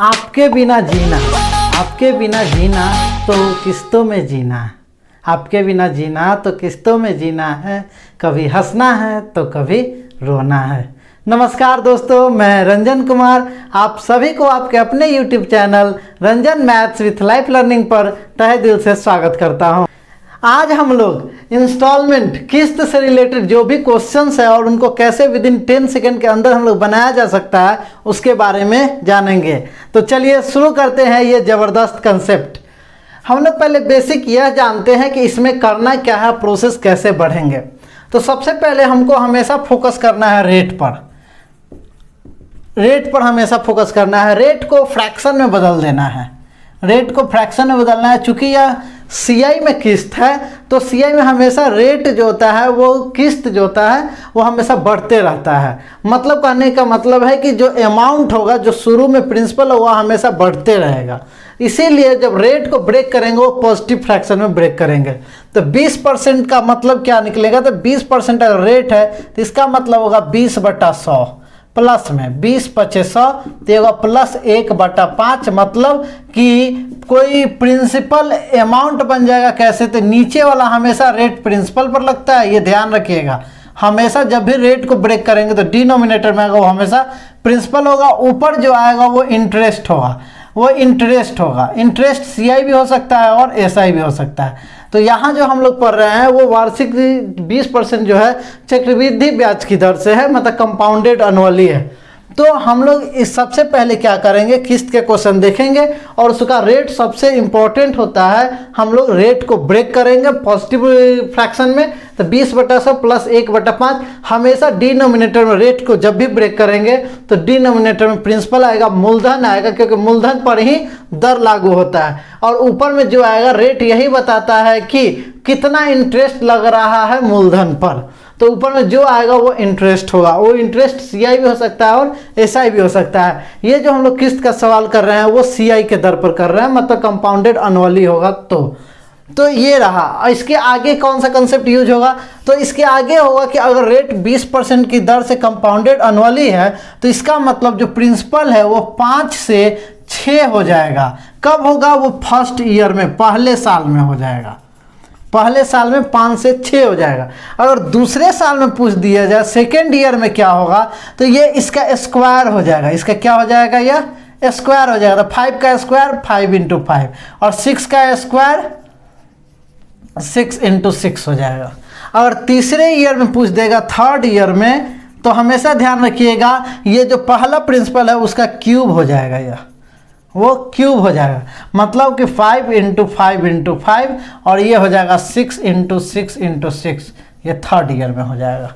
आपके बिना जीना, आपके बिना जीना तो किस्तों में जीना, आपके बिना जीना तो किस्तों में जीना है, कभी हंसना है तो कभी रोना है। नमस्कार दोस्तों, मैं रंजन कुमार आप सभी को आपके अपने YouTube channel Ranjan maths with life learning पर तहे दिल से स्वागत करता हूं। आज हम लोग इंस्टॉलमेंट किस्त से रिलेटेड जो भी क्वेश्चंस है और उनको कैसे विद इन 10 सेकेंड के अंदर हम लोग बनाया जा सकता है उसके बारे में जानेंगे। तो चलिए शुरू करते हैं ये ज़बरदस्त कंसेप्ट। हम लोग पहले बेसिक यह जानते हैं कि इसमें करना क्या है, प्रोसेस कैसे बढ़ेंगे। तो सबसे पहले हमको हमेशा फोकस करना है रेट पर, रेट पर हमेशा फोकस करना है। रेट को फ्रैक्शन में बदल देना है, रेट को फ्रैक्शन में बदलना है। चूंकि यह सीआई में किस्त है तो सीआई में हमेशा रेट जो होता है वो किस्त जो होता है वो हमेशा बढ़ते रहता है। मतलब कहने का मतलब है कि जो अमाउंट होगा, जो शुरू में प्रिंसिपल होगा, हमेशा बढ़ते रहेगा। इसीलिए जब रेट को ब्रेक करेंगे वो पॉजिटिव फ्रैक्शन में ब्रेक करेंगे। तो 20% का मतलब क्या निकलेगा, तो 20% अगर रेट है तो इसका मतलब होगा 20/100 प्लस में 20/100 तो होगा प्लस 1/5। मतलब कि कोई प्रिंसिपल अमाउंट बन जाएगा। कैसे, तो नीचे वाला हमेशा रेट प्रिंसिपल पर लगता है, ये ध्यान रखिएगा। हमेशा जब भी रेट को ब्रेक करेंगे तो डिनोमिनेटर में आएगा वो हमेशा प्रिंसिपल होगा, ऊपर जो आएगा वो इंटरेस्ट होगा, वो इंटरेस्ट होगा। इंटरेस्ट सीआई भी हो सकता है और एसआई भी हो सकता है। तो यहाँ जो हम लोग पढ़ रहे हैं वो वार्षिक 20% जो है चक्रवृद्धि ब्याज की दर से है, मतलब कंपाउंडेड एनुअली है। तो हम लोग इस सबसे पहले क्या करेंगे, किस्त के क्वेश्चन देखेंगे और उसका रेट सबसे इंपॉर्टेंट होता है। हम लोग रेट को ब्रेक करेंगे पॉजिटिव फ्रैक्शन में, तो 20/100 प्लस 1/5। हमेशा डिनोमिनेटर में रेट को जब भी ब्रेक करेंगे तो डिनोमिनेटर में प्रिंसिपल आएगा, मूलधन आएगा, क्योंकि मूलधन पर ही दर लागू होता है। और ऊपर में जो आएगा रेट यही बताता है कि कितना इंटरेस्ट लग रहा है मूलधन पर। तो ऊपर में जो आएगा वो इंटरेस्ट होगा। वो इंटरेस्ट सीआई भी हो सकता है और एसआई भी हो सकता है। ये जो हम लोग किस्त का सवाल कर रहे हैं वो सीआई के दर पर कर रहे हैं, मतलब कंपाउंडेड एनुअली होगा। तो ये रहा। इसके आगे कौन सा कंसेप्ट यूज होगा, तो इसके आगे होगा कि अगर रेट 20% की दर से कंपाउंडेड एनुअली है तो इसका मतलब जो प्रिंसिपल है वो 5 से 6 हो जाएगा। कब होगा, वो फर्स्ट ईयर में, पहले साल में हो जाएगा। पहले साल में 5 से 6 हो जाएगा। अगर दूसरे साल में पूछ दिया जाए सेकेंड ईयर में क्या होगा, तो ये इसका स्क्वायर हो जाएगा। इसका क्या हो जाएगा, यह स्क्वायर हो जाएगा। 5 का स्क्वायर 5 × 5 और 6 का स्क्वायर 6 × 6 हो जाएगा। अगर तीसरे ईयर में पूछ देगा, थर्ड ईयर में, तो हमेशा ध्यान रखिएगा ये जो पहला प्रिंसिपल है उसका क्यूब हो जाएगा, यह वो क्यूब हो जाएगा। मतलब कि 5 × 5 × 5 और ये हो जाएगा 6 × 6 × 6, ये थर्ड ईयर में हो जाएगा।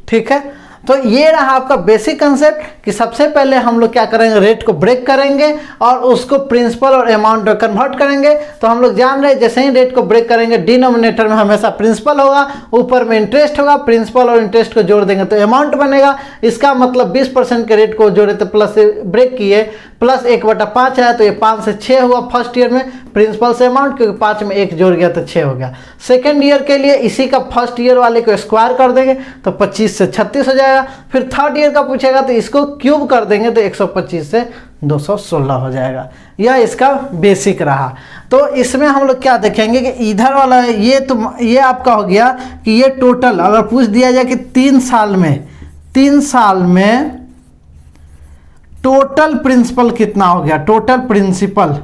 ठीक है, तो ये रहा आपका बेसिक कंसेप्ट कि सबसे पहले हम लोग क्या करेंगे, रेट को ब्रेक करेंगे और उसको प्रिंसिपल और अमाउंट में कन्वर्ट करेंगे। तो हम लोग जान रहे हैं जैसे ही रेट को ब्रेक करेंगे डिनोमिनेटर में हमेशा प्रिंसिपल होगा, ऊपर में इंटरेस्ट होगा, प्रिंसिपल और इंटरेस्ट को जोड़ देंगे तो अमाउंट बनेगा। इसका मतलब 20% के रेट को जोड़े तो प्लस ब्रेक किए, प्लस 1/5 है तो ये 5 से 6 हुआ फर्स्ट ईयर में प्रिंसिपल से अमाउंट, क्योंकि 5 में 1 जोड़ गया तो 6 हो गया। सेकेंड ईयर के लिए इसी का फर्स्ट ईयर वाले को स्क्वायर कर देंगे तो 25 से 36 हो जाएगा। फिर थर्ड ईयर का पूछेगा तो इसको क्यूब कर देंगे तो 125 से 216 हो जाएगा। यह इसका बेसिक रहा। तो इसमें हम लोग क्या देखेंगे कि इधर वाला ये आपका हो गया कि ये टोटल अगर पूछ दिया जाए कि 3 साल में टोटल प्रिंसिपल कितना हो गया, टोटल प्रिंसिपल,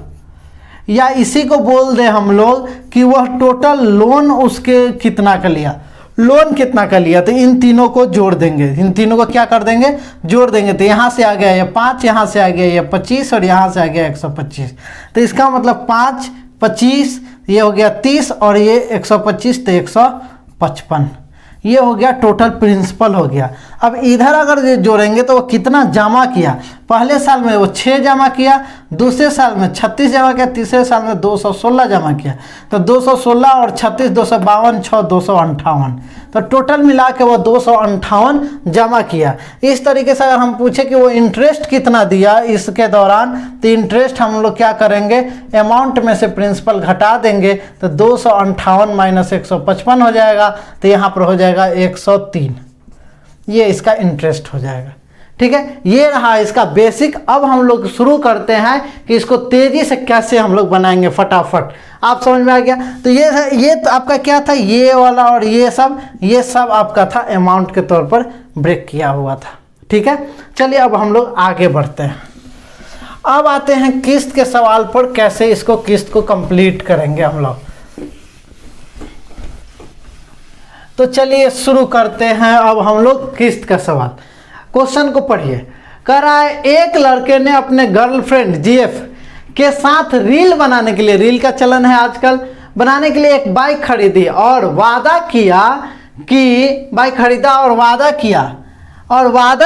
या इसी को बोल दे हम लोग कि वह टोटल लोन उसके कितना का लिया, लोन कितना का लिया, तो इन तीनों को जोड़ देंगे। इन तीनों को क्या कर देंगे, जोड़ देंगे। तो यहाँ से आ गया ये 5, यहाँ से आ गया ये 25 और यहाँ से आ गया 125। तो इसका मतलब 5, 25, ये हो गया 30 और ये 125 तो 155। ये हो गया टोटल प्रिंसिपल हो गया। अब इधर अगर ये जोड़ेंगे तो वो कितना जमा किया, पहले साल में वो 6 जमा किया, दूसरे साल में 36 जमा किया, तीसरे साल में 216 जमा किया। तो 216 और 36 252, 6 258, तो टोटल मिला के वो 258 जमा किया। इस तरीके से अगर हम पूछे कि वो इंटरेस्ट कितना दिया इसके दौरान, तो इंटरेस्ट हम लोग क्या करेंगे, अमाउंट में से प्रिंसिपल घटा देंगे तो 258 माइनस 155 हो जाएगा। तो यहाँ पर हो जाएगा 103, ये इसका इंटरेस्ट हो जाएगा। ठीक है, ये रहा इसका बेसिक। अब हम लोग शुरू करते हैं कि इसको तेजी से कैसे हम लोग बनाएंगे फटाफट। आप समझ में आ गया? तो ये तो आपका क्या था, ये वाला और ये सब आपका था अमाउंट के तौर पर ब्रेक किया हुआ था। ठीक है, चलिए अब हम लोग आगे बढ़ते हैं। अब आते हैं किस्त के सवाल पर, कैसे इसको किस्त को कंप्लीट करेंगे हम लोग। तो चलिए शुरू करते हैं अब हम लोग किस्त का सवाल। क्वेश्चन को पढ़िए। कह रहा है एक लड़के ने अपने गर्लफ्रेंड जीएफ के साथ रील बनाने के लिए, रील का चलन है आजकल, बनाने के लिए एक बाइक खरीदी और वादा किया कि बाइक खरीदा और वादा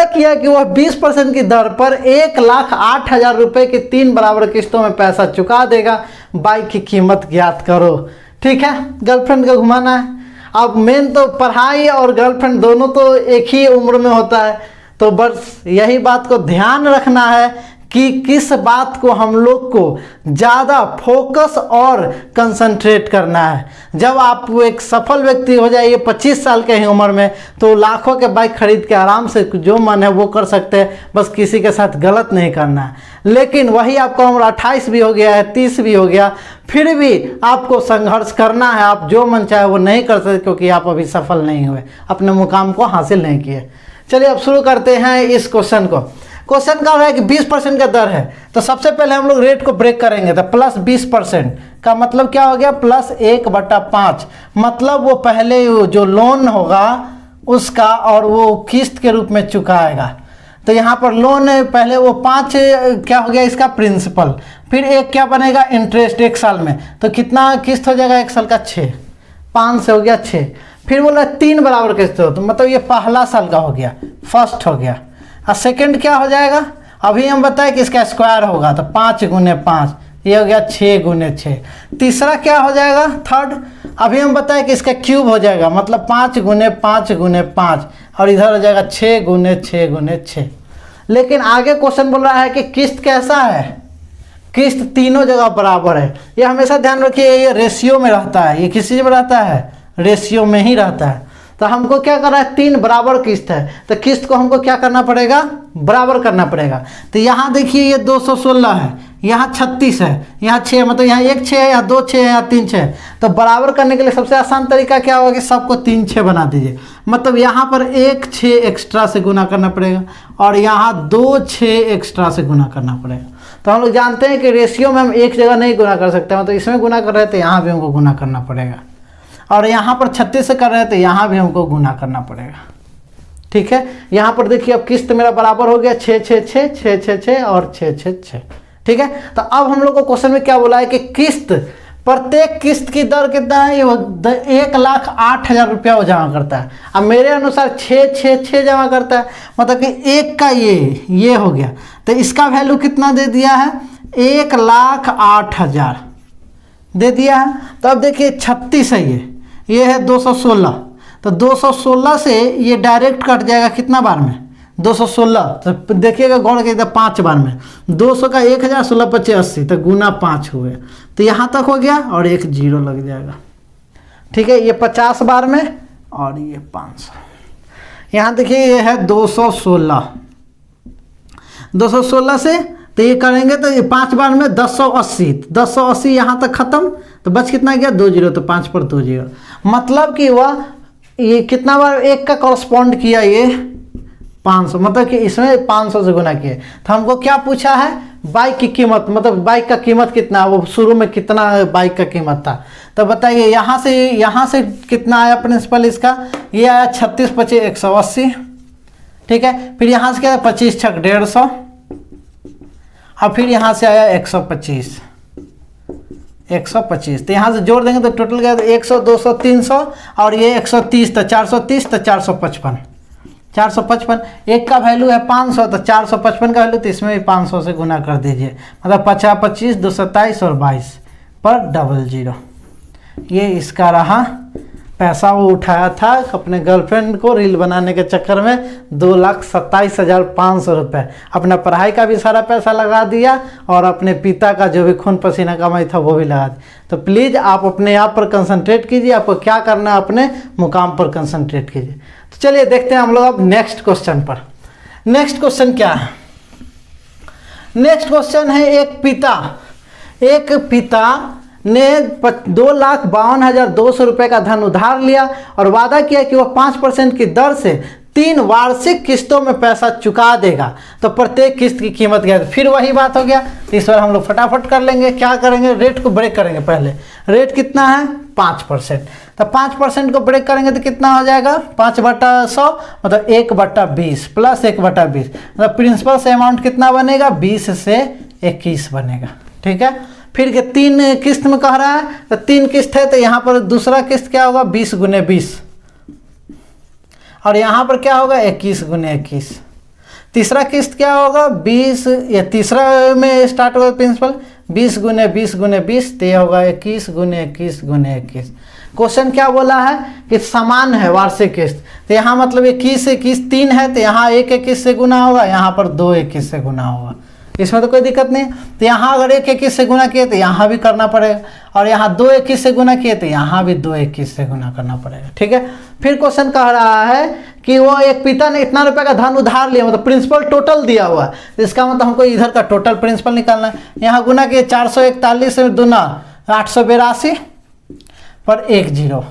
किया कि वह 20% की दर पर 1,08,000 रुपये की 3 बराबर किस्तों में पैसा चुका देगा। बाइक की कीमत ज्ञात करो। ठीक है, गर्लफ्रेंड को घुमाना है। अब मेन तो पढ़ाई और गर्लफ्रेंड दोनों तो एक ही उम्र में होता है, तो बस यही बात को ध्यान रखना है कि किस बात को हम लोग को ज़्यादा फोकस और कंसंट्रेट करना है। जब आप एक सफल व्यक्ति हो जाइए 25 साल के ही उम्र में, तो लाखों के बाइक खरीद के आराम से जो मन है वो कर सकते हैं, बस किसी के साथ गलत नहीं करना है। लेकिन वही आपका उम्र 28 भी हो गया है, 30 भी हो गया, फिर भी आपको संघर्ष करना है। आप जो मन चाहे वो नहीं कर सकते, क्योंकि आप अभी सफल नहीं हुए, अपने मुकाम को हासिल नहीं किए। चलिए अब शुरू करते हैं इस क्वेश्चन को। क्वेश्चन का है कि 20% का दर है, तो सबसे पहले हम लोग रेट को ब्रेक करेंगे। तो प्लस 20% का मतलब क्या हो गया, प्लस 1/5। मतलब वो पहले जो लोन होगा उसका और वो किस्त के रूप में चुकाएगा। तो यहाँ पर लोन है, पहले वो 5 क्या हो गया इसका प्रिंसिपल, फिर एक क्या बनेगा इंटरेस्ट 1 साल में। तो कितना किस्त हो जाएगा 1 साल का 6, 5 से हो गया 6। फिर बोला 3 बराबर किस्त हो, तो मतलब ये पहला साल का हो गया, फर्स्ट हो गया। और सेकंड क्या हो जाएगा, अभी हम बताएं कि इसका स्क्वायर होगा, तो 5 × 5, ये हो गया 6 × 6। तीसरा क्या हो जाएगा थर्ड, अभी हम बताएं कि इसका क्यूब हो जाएगा, मतलब 5 × 5 × 5, और इधर हो जाएगा 6 × 6 × 6। लेकिन आगे क्वेश्चन बोल रहा है कि किस्त कैसा है, किस्त तीनों जगह बराबर है। ये हमेशा ध्यान रखिए, ये रेशियो में रहता है। ये किस चीज़ में रहता है, रेशियो में ही रहता है। तो हमको क्या करना है, 3 बराबर किस्त है, तो किस्त को हमको क्या करना पड़ेगा, बराबर करना पड़ेगा। तो यहाँ देखिए ये 216 है, यहाँ 36 है, यहाँ 6, मतलब यहाँ 1 6 है, यहाँ 2 6 है, यहाँ 3 6 है। तो बराबर करने के लिए सबसे आसान तरीका क्या होगा कि सबको 3 6 बना दीजिए। मतलब यहाँ पर 1 6 एक्स्ट्रा से गुना करना पड़ेगा और यहाँ 2 6 एक्स्ट्रा से गुना करना पड़ेगा। तो हम लोग जानते हैं कि रेशियो में हम एक जगह नहीं गुना कर सकते, मतलब इसमें गुना कर रहे हैं तो यहाँ भी हमको गुना करना पड़ेगा, और यहाँ पर 36 से कर रहे हैं तो यहाँ भी हमको गुना करना पड़ेगा। ठीक है, यहाँ पर देखिए अब किस्त मेरा बराबर हो गया 6 6 6 6 6 6 और 6 6 6। ठीक है, तो अब हम लोग को क्वेश्चन में क्या बोला है कि किस्त, प्रत्येक किस्त की दर कितना है, 1,08,000 रुपया वो जमा करता है। अब मेरे अनुसार 6 6 6 जमा करता है, मतलब कि एक का ये हो गया। तो इसका वैल्यू कितना दे दिया है, 1,08,000 दे दिया है। तो अब देखिए 36 है, ये है 216, तो 216 से ये डायरेक्ट कट जाएगा कितना बार में, 216। तो देखिएगा गौर के 5 बार में, 200 का 1000, 16 × 25 80, तो गुना 5 हुए। तो यहाँ तक हो गया और एक 0 लग जाएगा। ठीक है, ये 50 बार में और ये 500। यहाँ देखिए ये है 216 से तो ये करेंगे तो ये 5 बार में 1080 यहाँ तक खत्म। तो बच कितना गया 2 0, तो 5 पर 2 0, मतलब कि वह ये कितना बार एक का कॉरस्पॉन्ड किया, ये 500, मतलब कि इसमें 500 से गुना किए। तो हमको क्या पूछा है, बाइक की कीमत, मतलब बाइक का कीमत कितना, वो शुरू में कितना बाइक का कीमत था। तो बताइए यहाँ से कितना आया प्रिंसिपल इसका, ये आया 36 × 25 180। ठीक है, फिर यहाँ से क्या 25 × 6 150, और फिर यहाँ से आया 125। तो यहाँ से जोड़ देंगे तो टोटल गया 100 200 300 और ये 130, तो 430, तो 455। एक का वैल्यू है 500, तो 455 का वैल्यू, तो इसमें भी 500 से गुना कर दीजिए, मतलब 50 25 2 27 और 22 पर 00। ये इसका रहा। पैसा वो उठाया था अपने गर्लफ्रेंड को रील बनाने के चक्कर में, 2,27,500 रुपये। अपना पढ़ाई का भी सारा पैसा लगा दिया और अपने पिता का जो भी खून पसीना कमाई था वो भी लगा दिया। तो प्लीज़ आप अपने आप पर कंसंट्रेट कीजिए, आपको क्या करना है अपने मुकाम पर कंसंट्रेट कीजिए। तो चलिए देखते हैं हम लोग अब नेक्स्ट क्वेश्चन पर। नेक्स्ट क्वेश्चन क्या है? नेक्स्ट क्वेश्चन है एक पिता ने 2,52,200 रुपये का धन उधार लिया और वादा किया कि वह 5% की दर से 3 वार्षिक किस्तों में पैसा चुका देगा। तो प्रत्येक किस्त की कीमत क्या है? फिर वही बात हो गया। तो इस बार हम लोग फटाफट कर लेंगे। क्या करेंगे? रेट को ब्रेक करेंगे। पहले रेट कितना है? 5%। तो 5% को ब्रेक करेंगे तो कितना हो जाएगा? 5/100 मतलब 1/20 प्लस 1/20 मतलब प्रिंसिपल से अमाउंट कितना बनेगा? 20 से 21 बनेगा। ठीक है। फिर के 3 किस्त में कह रहा है, तो 3 किस्त है तो यहाँ पर दूसरा किस्त क्या होगा? 20 × 20 और यहाँ पर क्या होगा? 21 × 21। तीसरा किस्त क्या होगा? 20 या तीसरा में स्टार्ट होगा प्रिंसिपल 20 × 20 × 20 तो ये होगा 21 × 21 × 21। क्वेश्चन क्या बोला है कि समान है वार्षिक किस्त। तो यहाँ मतलब 21 से 21 3 है तो यहाँ 1 21 से गुना होगा, यहाँ पर 2 21 से गुना होगा। इसमें तो कोई दिक्कत नहीं। तो यहाँ अगर 1 21 से गुना किए तो यहाँ भी करना पड़ेगा और यहाँ 2 21 से गुना किए तो यहाँ भी 2 21 से गुना करना पड़ेगा। ठीक है। फिर क्वेश्चन कह रहा है कि वो एक पिता ने इतना रुपए का धन उधार लिया, मतलब प्रिंसिपल टोटल दिया हुआ। इसका मतलब हमको इधर का टोटल प्रिंसिपल निकालना है। यहाँ गुना किए 441 से दूना 882 पर 1 0।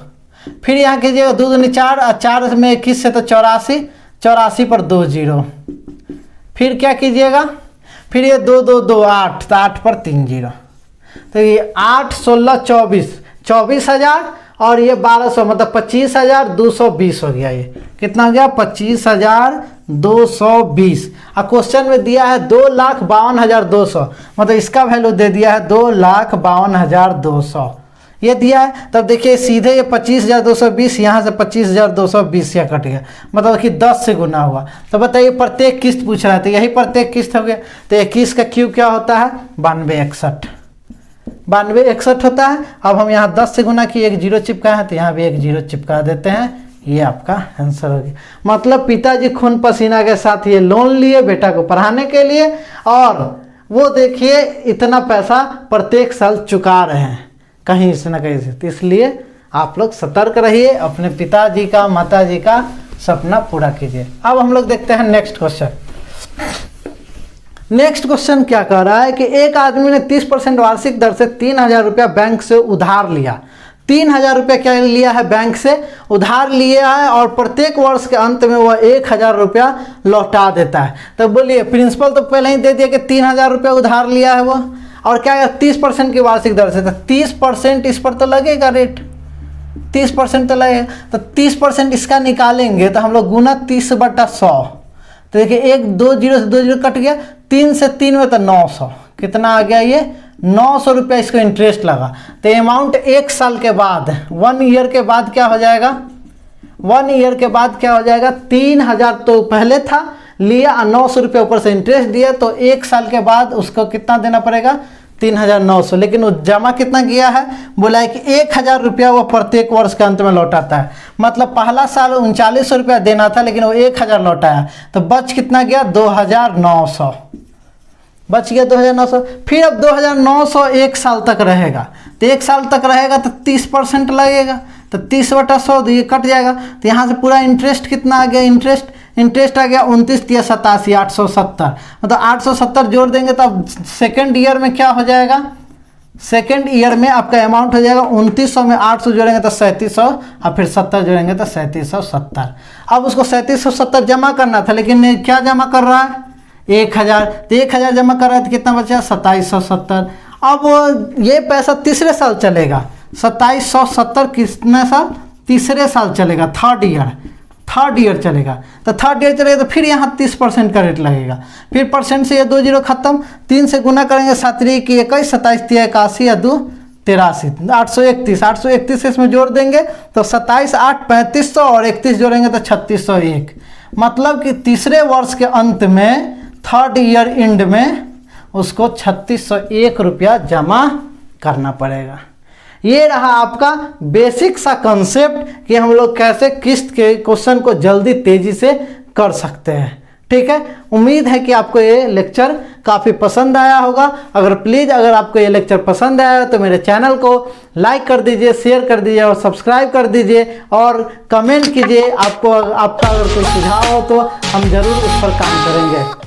फिर यहाँ कीजिएगा 2 दूनी 4 और 4 में 21 से तो 84 84 पर 2 0। फिर क्या कीजिएगा? फिर ये 2 2 2 8 तो 8 पर 3 0। तो ये 8 16 24 24,000 और ये 1200 मतलब 25,220 हो गया। ये कितना हो गया? 25,220। और क्वेश्चन में दिया है 2,52,200 मतलब इसका वैल्यू दे दिया है 2,52,200 ये दिया है। तब देखिए सीधे ये 25,220 यहाँ से 25,220 या कट गया, मतलब कि 10 से गुना हुआ। तो बताइए प्रत्येक किस्त पूछ रहा है तो यही प्रत्येक किस्त हो गया। तो 21 का क्यूब क्या होता है? 9261 होता है। अब हम यहाँ 10 से गुना किए 1 0 चिपका है तो यहाँ भी 1 0 चिपका देते हैं। ये आपका आंसर हो गया। मतलब पिताजी खून पसीना के साथ ये लोन लिए बेटा को पढ़ाने के लिए और वो देखिए इतना पैसा प्रत्येक साल चुका रहे हैं कहीं से ना कहीं से। तो इसलिए आप लोग सतर्क रहिए, अपने पिताजी का माताजी का सपना पूरा कीजिए। अब हम लोग देखते हैं नेक्स्ट क्वेश्चन। नेक्स्ट क्वेश्चन क्या कह रहा है कि एक आदमी ने 30% वार्षिक दर से 3,000 रुपया बैंक से उधार लिया। 3,000 रुपया क्या लिया है? बैंक से उधार लिया है और प्रत्येक वर्ष के अंत में वह 1,000 रुपया लौटा देता है। तो बोलिए प्रिंसिपल तो पहले ही दे दिया कि 3,000 रुपया उधार लिया है वो, और क्या है 30% की वार्षिक दर से। तो 30% इस पर तो लगेगा रेट, 30% तो लगेगा। तो 30% इसका निकालेंगे तो हम लोग गुना 30/100। तो देखिए 1 2 0 से 2 0 कट गया, 3 से 3 में तो 900। कितना आ गया? ये 900 रुपया इसको इंटरेस्ट लगा। तो अमाउंट 1 साल के बाद 1 ईयर के बाद क्या हो जाएगा? 1 ईयर के बाद क्या हो जाएगा? 3,000 तो पहले था लिया और 900 रुपये ऊपर से इंटरेस्ट दिया, तो 1 साल के बाद उसको कितना देना पड़ेगा? 3,900। लेकिन वो जमा कितना किया है? बोला है कि 1,000 रुपया वो प्रत्येक वर्ष के अंत में लौटाता है। मतलब पहला साल 3900 रुपया देना था लेकिन वो 1,000 लौटाया, तो बच कितना गया? 2,900 बच गया 2,900। फिर अब 2,900 1 साल तक रहेगा। तो 1 साल तक रहेगा तो 30% लगेगा, तो 30/100 ये कट जाएगा। तो यहाँ से पूरा इंटरेस्ट कितना आ गया? इंटरेस्ट आ गया 29 × 87 870। मतलब 870 जोड़ देंगे तो अब सेकेंड ईयर में क्या हो जाएगा? सेकेंड ईयर में आपका अमाउंट हो जाएगा 2900 में 800 जोड़ेंगे तो 3700 और फिर 70 जोड़ेंगे तो 3770। अब उसको 3770 जमा करना था लेकिन क्या जमा कर रहा है? 1,000। तो 1,000 जमा कर रहा है तो कितना बचा? 2770। अब ये पैसा तीसरे साल चलेगा। 2770 कितने साल? तीसरे साल चलेगा, थर्ड ईयर चलेगा। तो थर्ड ईयर चलेगा तो फिर यहाँ 30% का रेट लगेगा। फिर परसेंट से ये 2 0 खत्म, 3 से गुना करेंगे 7 3 21 27 3 81 या 2 83 831 से इसमें जोड़ देंगे तो 27 8 3500 और 31 जोड़ेंगे तो 3601। मतलब कि तीसरे वर्ष के अंत में थर्ड ईयर एंड में उसको 3601 रुपया जमा करना पड़ेगा। ये रहा आपका बेसिक सा कंसेप्ट कि हम लोग कैसे किस्त के क्वेश्चन को जल्दी तेजी से कर सकते हैं। ठीक है, उम्मीद है कि आपको ये लेक्चर काफ़ी पसंद आया होगा। अगर आपको ये लेक्चर पसंद आया तो मेरे चैनल को लाइक कर दीजिए, शेयर कर दीजिए और सब्सक्राइब कर दीजिए और कमेंट कीजिए। आपका अगर कोई सुझाव हो तो हम ज़रूर उस पर काम करेंगे।